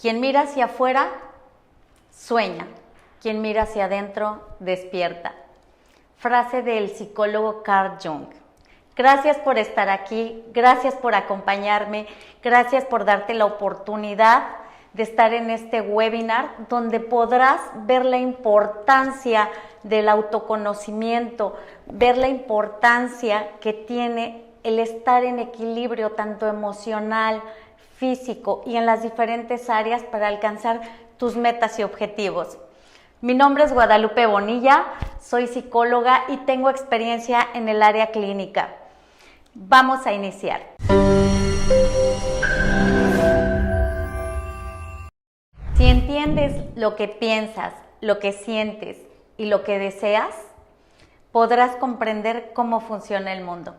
Quien mira hacia afuera, sueña. Quien mira hacia adentro, despierta. Frase del psicólogo Carl Jung. Gracias por estar aquí, gracias por acompañarme, gracias por darte la oportunidad de estar en este webinar donde podrás ver la importancia del autoconocimiento, ver la importancia que tiene el estar en equilibrio tanto emocional, físico y en las diferentes áreas para alcanzar tus metas y objetivos. Mi nombre es Guadalupe Bonilla, soy psicóloga y tengo experiencia en el área clínica. Vamos a iniciar. Si entiendes lo que piensas, lo que sientes y lo que deseas, podrás comprender cómo funciona el mundo.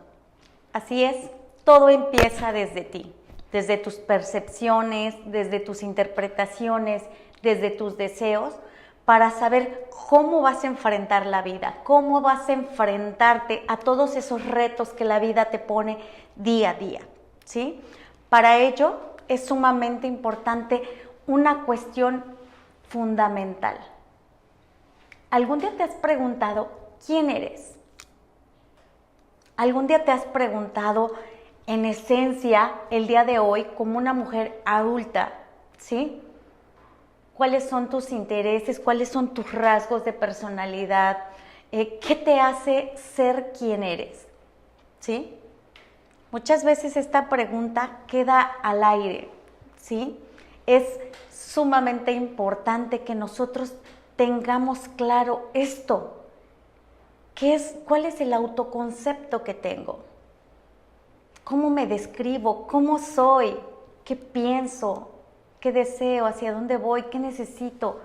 Así es, todo empieza desde ti, desde tus percepciones, desde tus interpretaciones, desde tus deseos, para saber cómo vas a enfrentar la vida, cómo vas a enfrentarte a todos esos retos que la vida te pone día a día, ¿sí? Para ello es sumamente importante una cuestión fundamental. ¿Algún día te has preguntado quién eres? ¿Algún día te has preguntado, en esencia, el día de hoy, como una mujer adulta, ¿sí? ¿Cuáles son tus intereses? ¿Cuáles son tus rasgos de personalidad? ¿Qué te hace ser quien eres? ¿Sí? Muchas veces esta pregunta queda al aire, ¿sí? Es sumamente importante que nosotros tengamos claro esto. ¿Cuál es el autoconcepto que tengo? ¿Cómo me describo? ¿Cómo soy? ¿Qué pienso? ¿Qué deseo? ¿Hacia dónde voy? ¿Qué necesito?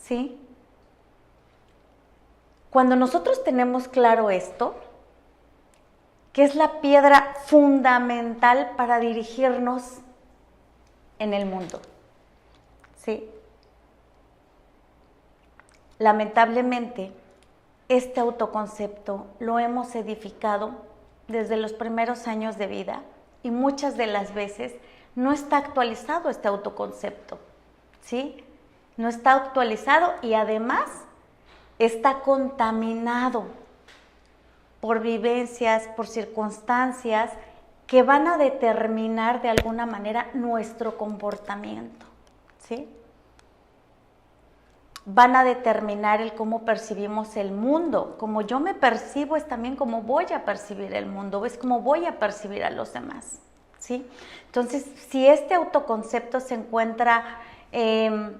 ¿Sí? Cuando nosotros tenemos claro esto, que es la piedra fundamental para dirigirnos en el mundo, ¿sí? Lamentablemente, este autoconcepto lo hemos edificado desde los primeros años de vida y muchas de las veces no está actualizado este autoconcepto, ¿sí? No está actualizado y además está contaminado por vivencias, por circunstancias que van a determinar de alguna manera nuestro comportamiento, ¿sí? Van a determinar el cómo percibimos el mundo. Como yo me percibo es también como voy a percibir el mundo, es como voy a percibir a los demás, ¿sí? Entonces, si este autoconcepto se encuentra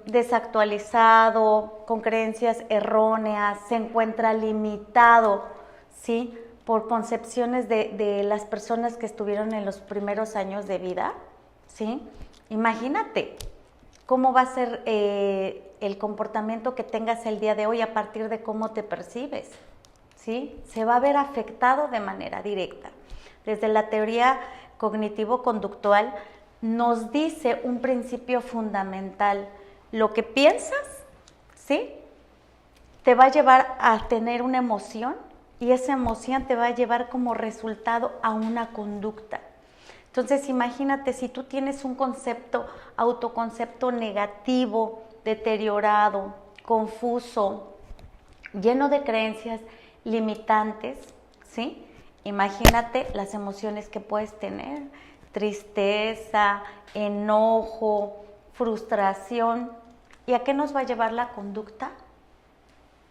desactualizado, con creencias erróneas, se encuentra limitado, ¿sí? Por concepciones de las personas que estuvieron en los primeros años de vida, ¿sí? Imagínate cómo va a ser el comportamiento que tengas el día de hoy a partir de cómo te percibes, ¿sí? Se va a ver afectado de manera directa. Desde la teoría cognitivo-conductual nos dice un principio fundamental: lo que piensas, ¿sí?, te va a llevar a tener una emoción y esa emoción te va a llevar como resultado a una conducta. Entonces imagínate, si tú tienes un autoconcepto negativo, deteriorado, confuso, lleno de creencias limitantes, ¿sí? Imagínate las emociones que puedes tener: tristeza, enojo, frustración. ¿Y a qué nos va a llevar la conducta?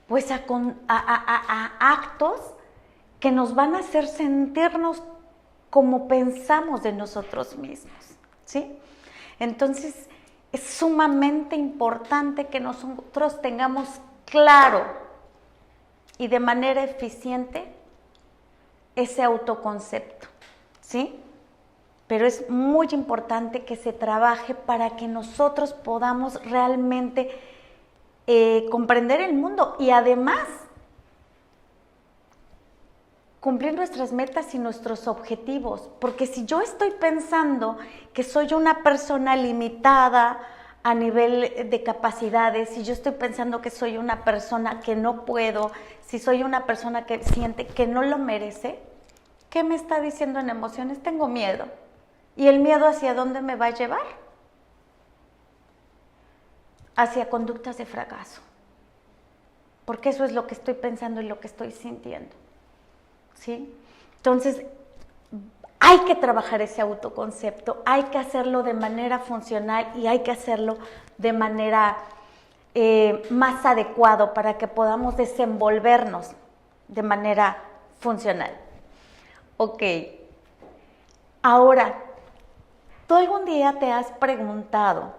Pues a actos que nos van a hacer sentirnos como pensamos de nosotros mismos, ¿sí? Entonces, es sumamente importante que nosotros tengamos claro y de manera eficiente ese autoconcepto, ¿sí? Pero es muy importante que se trabaje para que nosotros podamos realmente comprender el mundo y además cumplir nuestras metas y nuestros objetivos. Porque si yo estoy pensando que soy una persona limitada a nivel de capacidades, si yo estoy pensando que soy una persona que no puedo, si soy una persona que siente que no lo merece, ¿qué me está diciendo en emociones? Tengo miedo. ¿Y el miedo hacia dónde me va a llevar? hacia conductas de fracaso. Porque eso es lo que estoy pensando y lo que estoy sintiendo. ¿Sí? Entonces, hay que trabajar ese autoconcepto, hay que hacerlo de manera funcional y hay que hacerlo de manera más adecuado para que podamos desenvolvernos de manera funcional. Ok, ahora, ¿tú algún día te has preguntado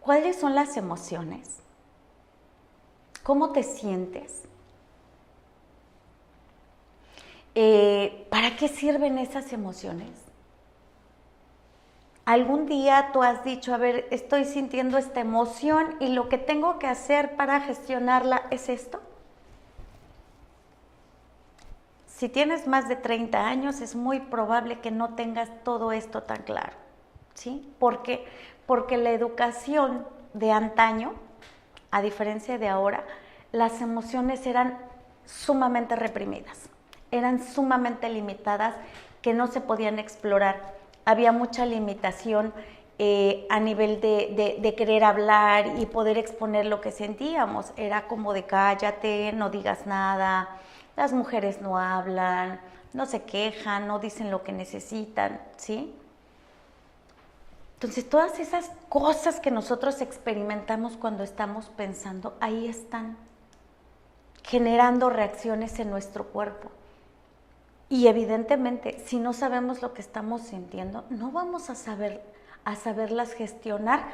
cuáles son las emociones? ¿Cómo te sientes? ¿Para qué sirven esas emociones? ¿Algún día tú has dicho, a ver, estoy sintiendo esta emoción y lo que tengo que hacer para gestionarla es esto? Si tienes más de 30 años, es muy probable que no tengas todo esto tan claro, ¿sí? ¿Por qué? Porque la educación de antaño, a diferencia de ahora, las emociones eran sumamente reprimidas, eran sumamente limitadas, que no se podían explorar. Había mucha limitación a nivel de querer hablar y poder exponer lo que sentíamos. Era como de cállate, no digas nada, las mujeres no hablan, no se quejan, no dicen lo que necesitan, ¿sí? Entonces, todas esas cosas que nosotros experimentamos cuando estamos pensando, ahí están, generando reacciones en nuestro cuerpo. Y evidentemente, si no sabemos lo que estamos sintiendo, no vamos a saberlas gestionar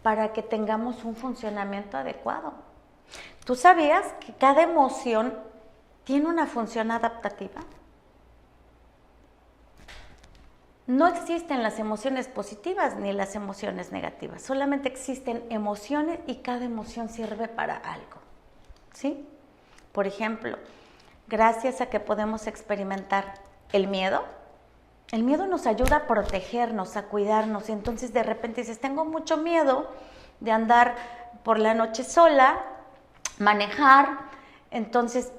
para que tengamos un funcionamiento adecuado. ¿Tú sabías que cada emoción tiene una función adaptativa? No existen las emociones positivas ni las emociones negativas, solamente existen emociones y cada emoción sirve para algo, ¿sí? Por ejemplo, gracias a que podemos experimentar el miedo nos ayuda a protegernos, a cuidarnos, y entonces de repente dices, tengo mucho miedo de andar por la noche sola, manejar, entonces,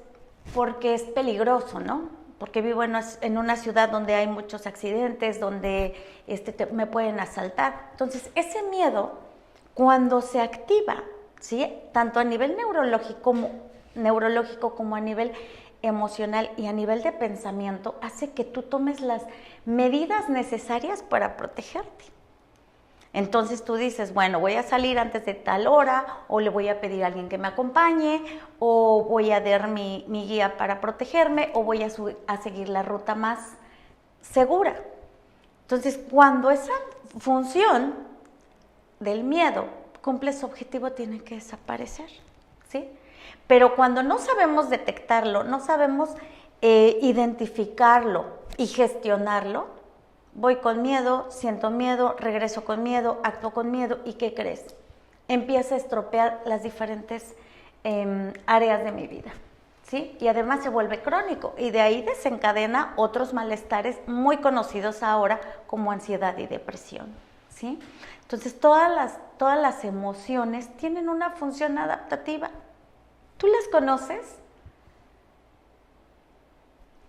porque es peligroso, ¿no? Porque vivo en una ciudad donde hay muchos accidentes, donde me pueden asaltar. Entonces, ese miedo, cuando se activa, ¿sí? Tanto a nivel neurológico como a nivel emocional y a nivel de pensamiento, hace que tú tomes las medidas necesarias para protegerte. Entonces tú dices, bueno, voy a salir antes de tal hora, o le voy a pedir a alguien que me acompañe, o voy a dar mi guía para protegerme, o voy a seguir la ruta más segura. Entonces, cuando esa función del miedo cumple su objetivo, tiene que desaparecer, ¿sí? Pero cuando no sabemos detectarlo, no sabemos identificarlo y gestionarlo, voy con miedo, siento miedo, regreso con miedo, actúo con miedo, ¿y qué crees? Empieza a estropear las diferentes áreas de mi vida, ¿sí? Y además se vuelve crónico, y de ahí desencadena otros malestares muy conocidos ahora como ansiedad y depresión, ¿sí? Entonces todas las emociones tienen una función adaptativa. ¿Tú las conoces?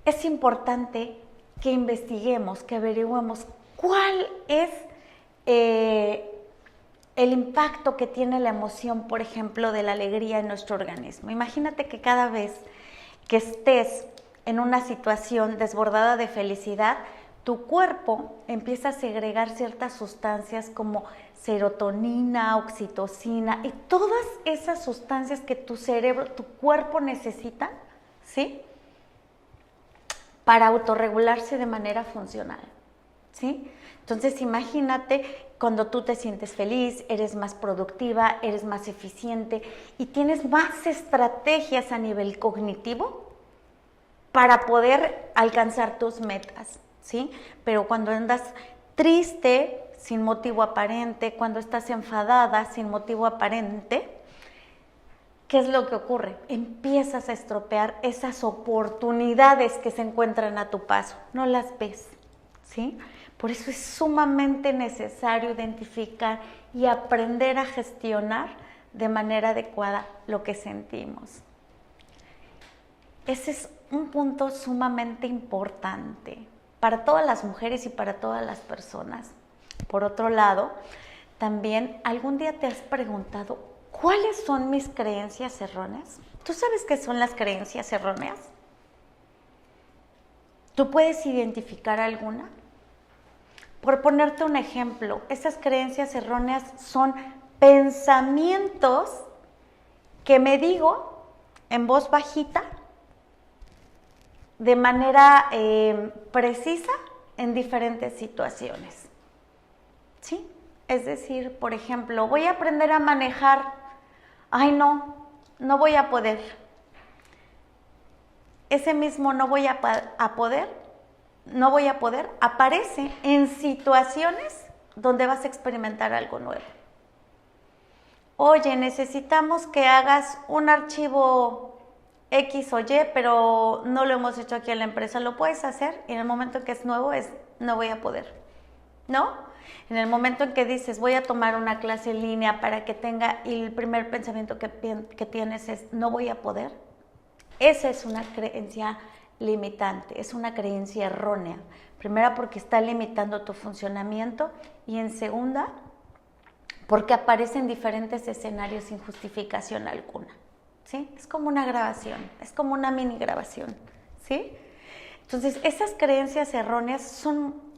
Es importante que investiguemos, que averigüemos cuál es el impacto que tiene la emoción, por ejemplo, de la alegría en nuestro organismo. Imagínate que cada vez que estés en una situación desbordada de felicidad, tu cuerpo empieza a segregar ciertas sustancias como serotonina, oxitocina y todas esas sustancias que tu cerebro, tu cuerpo necesita, ¿sí? Para autorregularse de manera funcional, ¿sí? Entonces imagínate cuando tú te sientes feliz, eres más productiva, eres más eficiente y tienes más estrategias a nivel cognitivo para poder alcanzar tus metas, ¿sí? Pero cuando andas triste, sin motivo aparente, cuando estás enfadada, sin motivo aparente, ¿qué es lo que ocurre? Empiezas a estropear esas oportunidades que se encuentran a tu paso, no las ves, ¿sí? Por eso es sumamente necesario identificar y aprender a gestionar de manera adecuada lo que sentimos. Ese es un punto sumamente importante para todas las mujeres y para todas las personas. Por otro lado, también, ¿algún día te has preguntado cuáles son mis creencias erróneas? ¿Tú sabes qué son las creencias erróneas? ¿Tú puedes identificar alguna? Por ponerte un ejemplo, esas creencias erróneas son pensamientos que me digo en voz bajita, de manera precisa en diferentes situaciones. ¿Sí? Es decir, por ejemplo, voy a aprender a manejar. Ay, no voy a poder. Ese mismo no voy a poder aparece en situaciones donde vas a experimentar algo nuevo. Oye, necesitamos que hagas un archivo X o Y, pero no lo hemos hecho aquí en la empresa. ¿Lo puedes hacer? Y en el momento en que es nuevo, no voy a poder, ¿no? En el momento en que dices, voy a tomar una clase en línea para que tenga, y el primer pensamiento que tienes es, no voy a poder. Esa es una creencia limitante, es una creencia errónea. Primera, porque está limitando tu funcionamiento, y en segunda, porque aparece en diferentes escenarios sin justificación alguna. ¿Sí? Es como una grabación, es como una mini grabación. ¿Sí? Entonces, esas creencias erróneas son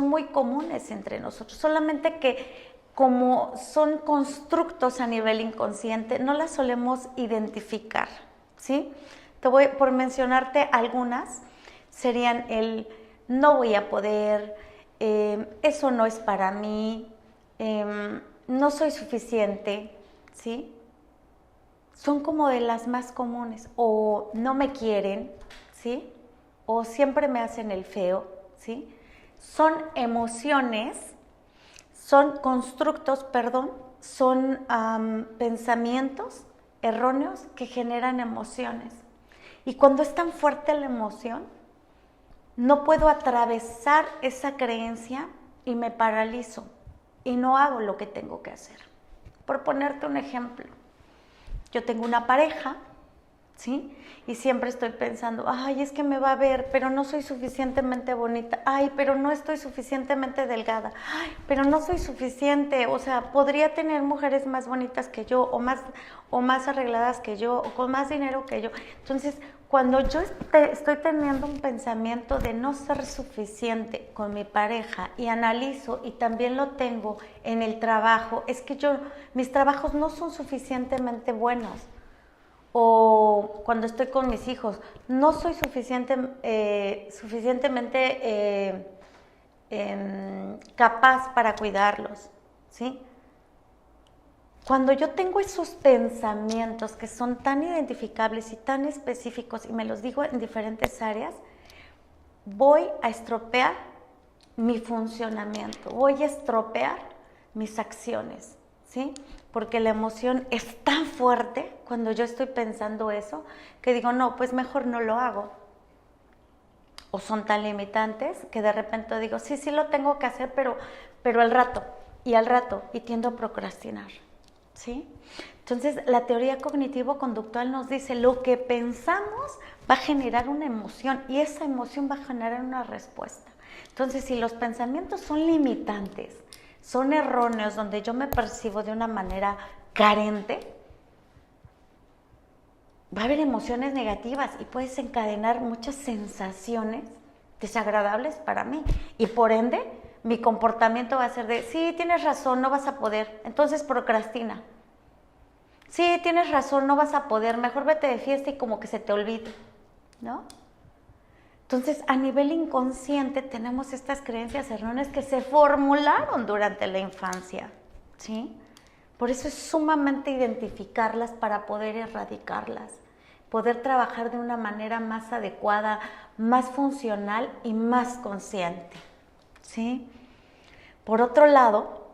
muy comunes entre nosotros, solamente que como son constructos a nivel inconsciente, no las solemos identificar. ¿Sí? Por mencionarte algunas, serían el no voy a poder, eso no es para mí, no soy suficiente, ¿sí? Son como de las más comunes, o no me quieren, ¿sí? O siempre me hacen el feo, ¿sí? Son emociones, son constructos, son pensamientos erróneos que generan emociones. Y cuando es tan fuerte la emoción, no puedo atravesar esa creencia y me paralizo y no hago lo que tengo que hacer. Por ponerte un ejemplo, yo tengo una pareja, ¿sí? Y siempre estoy pensando, ay, es que me va a ver, pero no soy suficientemente bonita, ay, pero no estoy suficientemente delgada, ay, pero no soy suficiente, o sea, podría tener mujeres más bonitas que yo, o más arregladas que yo, o con más dinero que yo. Entonces, cuando yo estoy teniendo un pensamiento de no ser suficiente con mi pareja y analizo, y también lo tengo en el trabajo, es que mis trabajos no son suficientemente buenos. O cuando estoy con mis hijos, no soy suficientemente capaz para cuidarlos, ¿sí? Cuando yo tengo esos pensamientos que son tan identificables y tan específicos, y me los digo en diferentes áreas, voy a estropear mi funcionamiento, voy a estropear mis acciones, ¿sí? Porque la emoción es tan fuerte cuando yo estoy pensando eso, que digo, no, pues mejor no lo hago. O son tan limitantes que de repente digo, sí lo tengo que hacer, pero al rato, y tiendo a procrastinar, ¿sí? Entonces, la teoría cognitivo-conductual nos dice, lo que pensamos va a generar una emoción, y esa emoción va a generar una respuesta. Entonces, si los pensamientos son limitantes, son erróneos, donde yo me percibo de una manera carente, va a haber emociones negativas y puedes encadenar muchas sensaciones desagradables para mí. Y por ende, mi comportamiento va a ser de, sí, tienes razón, no vas a poder, entonces procrastina. Sí, tienes razón, no vas a poder, mejor vete de fiesta y como que se te olvide, ¿no? Entonces, a nivel inconsciente tenemos estas creencias erróneas que se formularon durante la infancia, ¿sí? Por eso es sumamente identificarlas para poder erradicarlas, poder trabajar de una manera más adecuada, más funcional y más consciente, ¿sí? Por otro lado,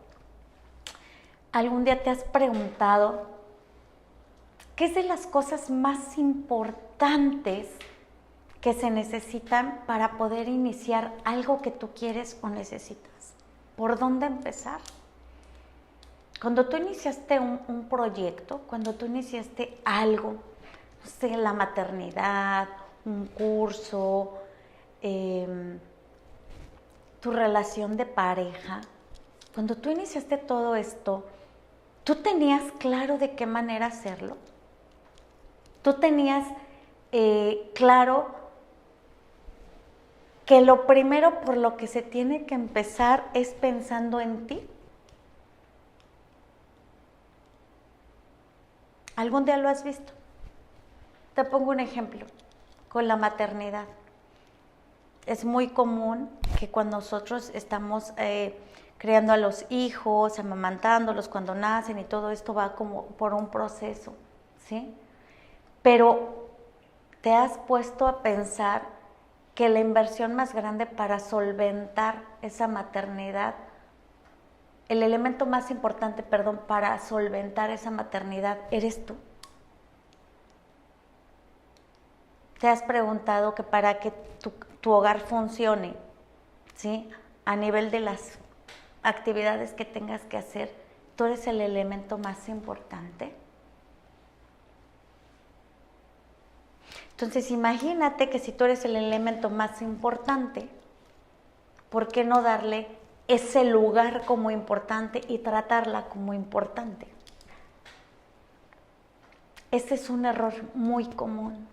¿algún día te has preguntado qué es de las cosas más importantes que se necesitan para poder iniciar algo que tú quieres o necesitas? ¿Por dónde empezar? Cuando tú iniciaste un proyecto, cuando tú iniciaste algo, no sé, la maternidad, un curso, tu relación de pareja, Cuando tú iniciaste todo esto, ¿tú tenías claro de qué manera hacerlo? ¿Tú tenías claro que lo primero por lo que se tiene que empezar es pensando en ti? ¿Algún día lo has visto? Te pongo un ejemplo, con la maternidad. Es muy común que cuando nosotros estamos creando a los hijos, amamantándolos cuando nacen y todo esto va como por un proceso, ¿sí? Pero te has puesto a pensar que la inversión más grande para solventar esa maternidad, el elemento más importante, perdón, para solventar esa maternidad, eres tú. ¿Te has preguntado que para que tu hogar funcione, ¿sí?, a nivel de las actividades que tengas que hacer, tú eres el elemento más importante? Entonces, imagínate que si tú eres el elemento más importante, ¿por qué no darle ese lugar como importante y tratarla como importante? Ese es un error muy común.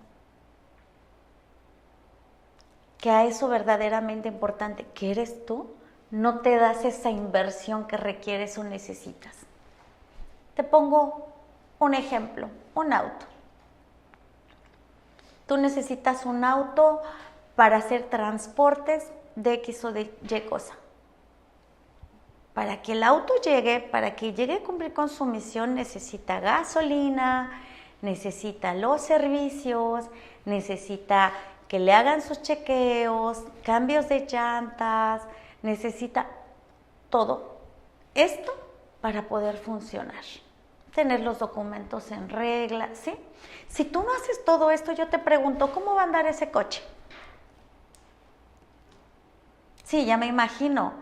Que a eso verdaderamente importante, que eres tú, no te das esa inversión que requieres o necesitas. Te pongo un ejemplo, un auto. Tú necesitas un auto para hacer transportes de X o de Y cosa. Para que el auto llegue, para que llegue a cumplir con su misión, necesita gasolina, necesita los servicios, necesita que le hagan sus chequeos, cambios de llantas, necesita todo esto para poder funcionar. Tener los documentos en regla, ¿sí? Si tú no haces todo esto, yo te pregunto, ¿cómo va a andar ese coche? Sí, ya me imagino,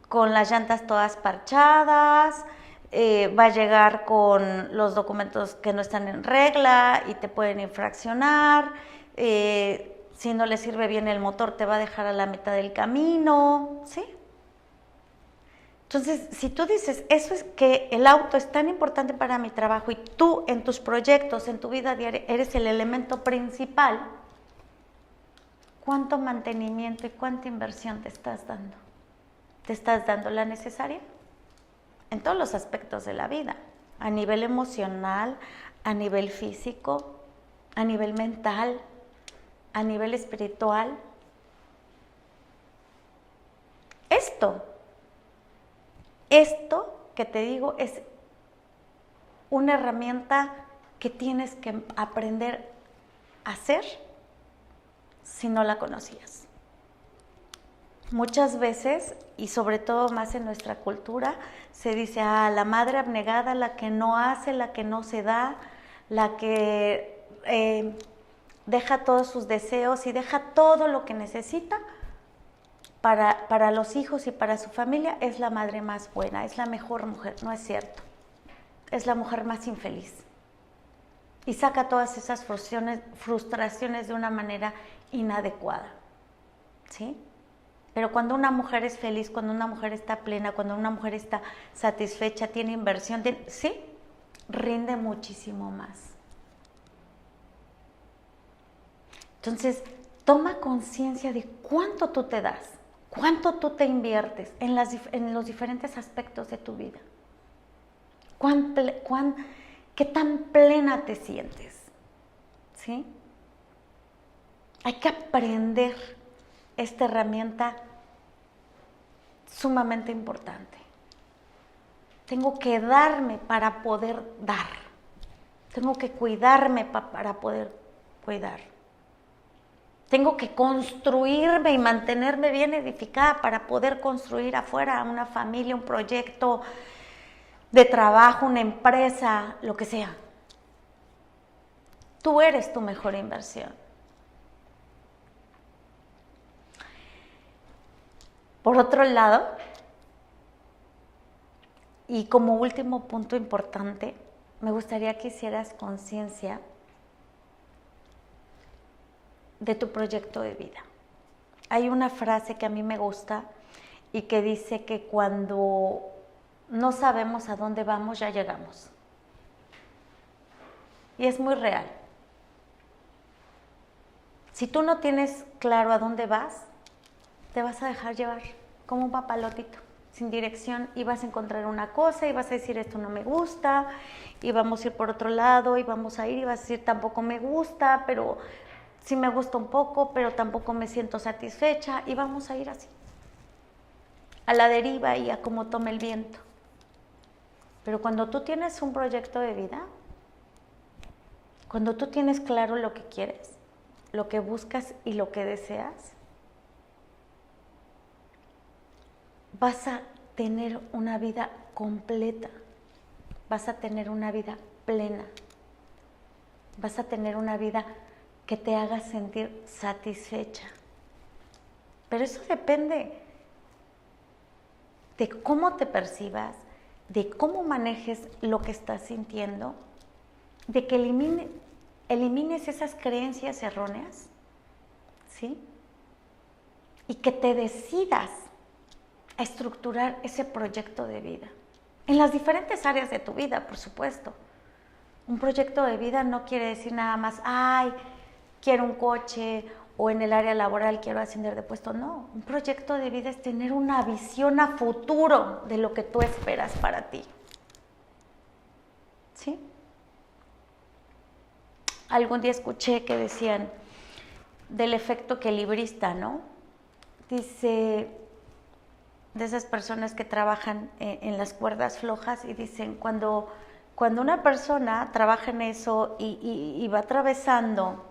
con las llantas todas parchadas, va a llegar con los documentos que no están en regla y te pueden infraccionar, si no le sirve bien el motor te va a dejar a la mitad del camino, ¿sí? Entonces, si tú dices, eso es que el auto es tan importante para mi trabajo y tú en tus proyectos, en tu vida diaria, eres el elemento principal, ¿cuánto mantenimiento y cuánta inversión te estás dando? ¿Te estás dando la necesaria? En todos los aspectos de la vida, a nivel emocional, a nivel físico, a nivel mental, a nivel espiritual. Esto que te digo es una herramienta que tienes que aprender a hacer si no la conocías. Muchas veces, y sobre todo más en nuestra cultura, se dice, la madre abnegada, la que no hace, la que no se da, la que deja todos sus deseos y deja todo lo que necesita para los hijos y para su familia, es la madre más buena, es la mejor mujer. No es cierto. Es la mujer más infeliz. Y saca todas esas frustraciones de una manera inadecuada. ¿Sí? Pero cuando una mujer es feliz, cuando una mujer está plena, cuando una mujer está satisfecha, tiene inversión, sí, rinde muchísimo más. Entonces, toma conciencia de cuánto tú te das, cuánto tú te inviertes en los diferentes aspectos de tu vida. ¿Qué tan plena te sientes? ¿Sí? Hay que aprender esta herramienta sumamente importante. Tengo que darme para poder dar. Tengo que cuidarme para poder cuidar. Tengo que construirme y mantenerme bien edificada para poder construir afuera una familia, un proyecto de trabajo, una empresa, lo que sea. Tú eres tu mejor inversión. Por otro lado, y como último punto importante, me gustaría que hicieras conciencia de tu proyecto de vida. Hay una frase que a mí me gusta y que dice que cuando no sabemos a dónde vamos, ya llegamos. Y es muy real. Si tú no tienes claro a dónde vas, te vas a dejar llevar como un papalotito, sin dirección, y vas a encontrar una cosa y vas a decir esto no me gusta, y vamos a ir por otro lado, y vamos a ir y vas a decir tampoco me gusta, pero sí me gusta un poco, pero tampoco me siento satisfecha, y vamos a ir así, a la deriva y a como tome el viento. Pero cuando tú tienes un proyecto de vida, cuando tú tienes claro lo que quieres, lo que buscas y lo que deseas, vas a tener una vida completa, vas a tener una vida plena, vas a tener una vida que te haga sentir satisfecha. Pero eso depende de cómo te percibas, de cómo manejes lo que estás sintiendo, de que elimines esas creencias erróneas, ¿sí? Y que te decidas a estructurar ese proyecto de vida. En las diferentes áreas de tu vida, por supuesto. Un proyecto de vida no quiere decir nada más, ay, quiero un coche, o en el área laboral quiero ascender de puesto. No, un proyecto de vida es tener una visión a futuro de lo que tú esperas para ti. ¿Sí? Algún día escuché que decían del efecto equilibrista, ¿no? Dice, de esas personas que trabajan en las cuerdas flojas, y dicen, cuando una persona trabaja en eso y va atravesando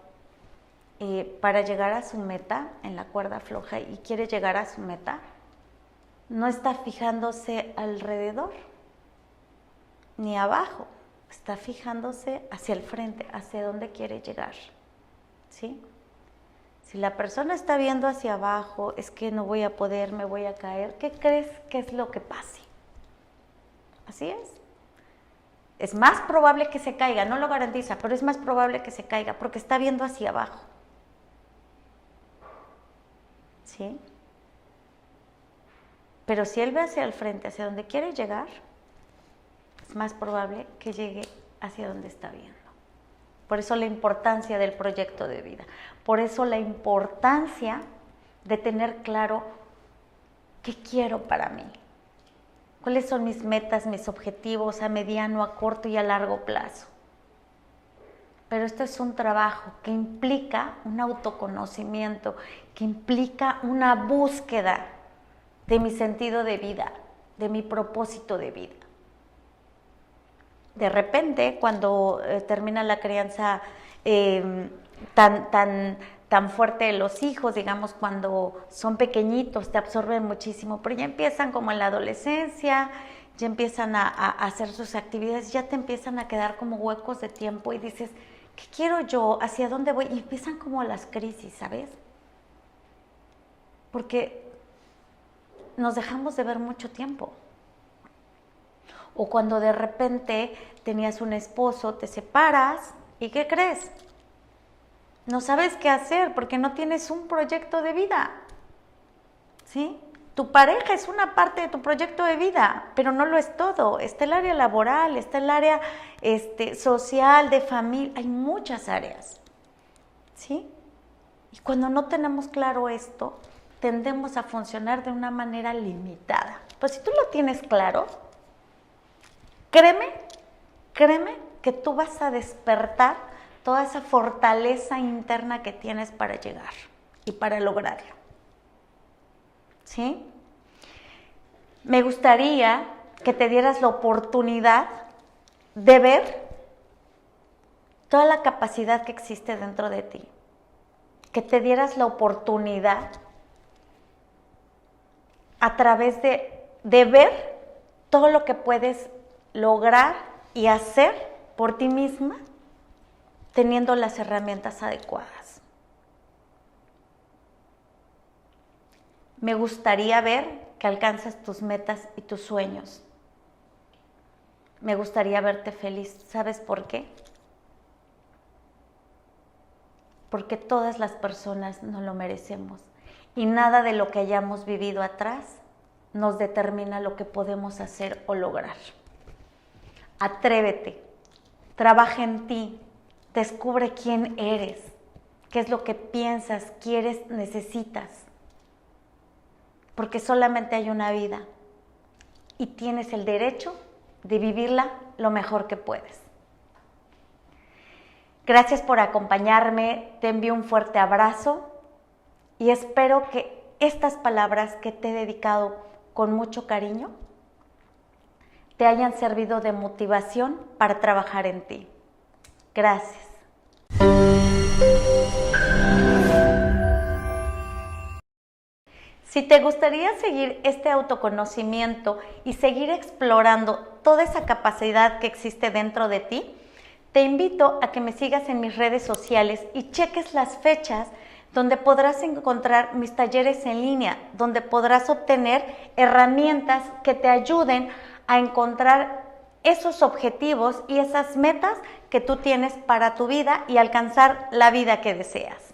para llegar a su meta en la cuerda floja y quiere llegar a su meta, no está fijándose alrededor ni abajo, está fijándose hacia el frente, hacia dónde quiere llegar, ¿sí? Si la persona está viendo hacia abajo, es que no voy a poder, me voy a caer, ¿qué crees que es lo que pase? Así es. Es más probable que se caiga, no lo garantiza, pero es más probable que se caiga porque está viendo hacia abajo. ¿Sí? Pero si él ve hacia el frente, hacia donde quiere llegar, es más probable que llegue hacia donde está viendo. Por eso la importancia del proyecto de vida. Por eso la importancia de tener claro qué quiero para mí. ¿Cuáles son mis metas, mis objetivos a mediano, a corto y a largo plazo? Pero esto es un trabajo que implica un autoconocimiento, que implica una búsqueda de mi sentido de vida, de mi propósito de vida. De repente, cuando termina la crianza tan fuerte de los hijos, digamos, cuando son pequeñitos, te absorben muchísimo, pero ya empiezan como en la adolescencia, ya empiezan a hacer sus actividades, ya te empiezan a quedar como huecos de tiempo y dices, ¿qué quiero yo? ¿Hacia dónde voy? Y empiezan como las crisis, ¿sabes? Porque nos dejamos de ver mucho tiempo. O cuando de repente tenías un esposo, te separas y ¿qué crees? No sabes qué hacer porque no tienes un proyecto de vida, ¿sí? Tu pareja es una parte de tu proyecto de vida, pero no lo es todo. Está el área laboral, está el área social, de familia, hay muchas áreas, ¿sí? Y cuando no tenemos claro esto, tendemos a funcionar de una manera limitada. Pues si tú lo tienes claro, créeme que tú vas a despertar toda esa fortaleza interna que tienes para llegar y para lograrlo. ¿Sí? Me gustaría que te dieras la oportunidad de ver toda la capacidad que existe dentro de ti. Que te dieras la oportunidad a través de ver todo lo que puedes lograr y hacer por ti misma teniendo las herramientas adecuadas. Me gustaría ver que alcances tus metas y tus sueños. Me gustaría verte feliz. ¿Sabes por qué? Porque todas las personas no lo merecemos y nada de lo que hayamos vivido atrás nos determina lo que podemos hacer o lograr. Atrévete, trabaja en ti, descubre quién eres, qué es lo que piensas, quieres, necesitas. Porque solamente hay una vida y tienes el derecho de vivirla lo mejor que puedes. Gracias por acompañarme, te envío un fuerte abrazo y espero que estas palabras que te he dedicado con mucho cariño te hayan servido de motivación para trabajar en ti. Gracias. Si te gustaría seguir este autoconocimiento y seguir explorando toda esa capacidad que existe dentro de ti, te invito a que me sigas en mis redes sociales y cheques las fechas donde podrás encontrar mis talleres en línea, donde podrás obtener herramientas que te ayuden a encontrar esos objetivos y esas metas que tú tienes para tu vida y alcanzar la vida que deseas.